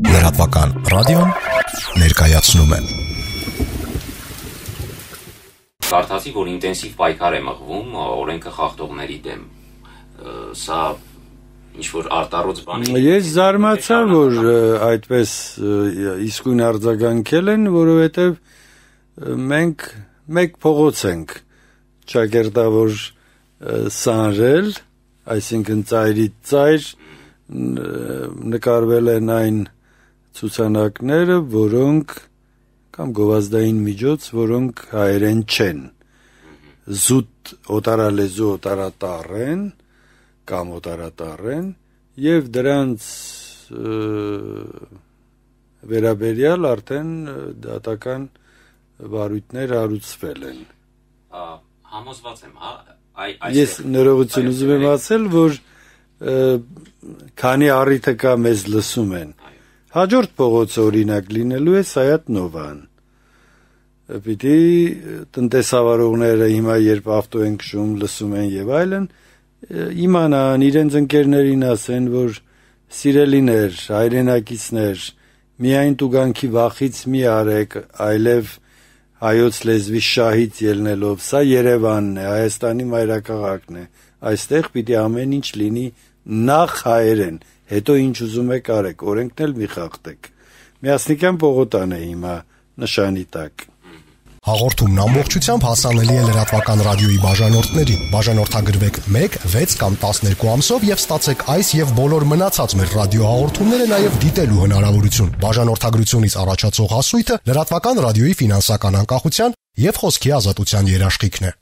Լրատվական ռադիոն ներկայացնում է։ Կարդացի, որ ինտենսիվ պայքար է մղվում օրենքը խախտողների դեմ։ Սա ինչ-որ արտառոց բան է։ Ես զարմացա, որ այդպես իսկույն արձագանքել են, որովհետև մենք մեկ փողոց ենք ճակերտավոր սանրել, այսինքն ծայրից ծայր նկարվել են այն ցուցանակները, որոնք կամ գովազդային միջոց, որոնք հայերեն չեն, զուտ օտարալեզու օտարատառ են կամ օտարատառ են, եւ դրանց վերաբերյալ արդեն դատական վարույթներ հարուցվել են։ Համոզված եմ, Ես ներողություն ուզում եմ ասել, որ քանի առիթը կա մեզ լսում են։ Հաջորդ փողոցը օրինակ լինելու է Սայաթ Նովան։ Պիտի տնտեսավարողները հիմա երբ ավտո են քշում, լսում են եւ այլն, իմանան իրենց ընկերներին ասեն, որ սիրելիներ, հայրենակիցներ, միայն տուգանքի վախից մի արեք, այլև հայոց լեզվի շահից ելնելով, սա Երևանն է, Հայաստանի մայրաքաղաքն է, այստեղ պիտի ամեն ինչ լինի նախ հայերեն, հետո ինչ ուզում եք արեք, օրենքն էլ մի խախտեք։ Միասնիկյան պողոտան է հիմա նշանի տակ։ Հաղորդումն ամբողջությամբ հասանելի է լրատվական ռադիոյի բաժանորդներին։ Բաժանորդագրվեք 1, 6 կամ 12 ամսով եւ ստացեք այս եւ բոլոր մնացած մեր ռադիոհաղորդումները նաեւ դիտելու հնարավորություն։ Բաժանորդագրությունից առաջացող հասույթը լրատվական ռադիոյի ֆինանսական անկախության եւ խոսքի ազատության երաշխիքն է։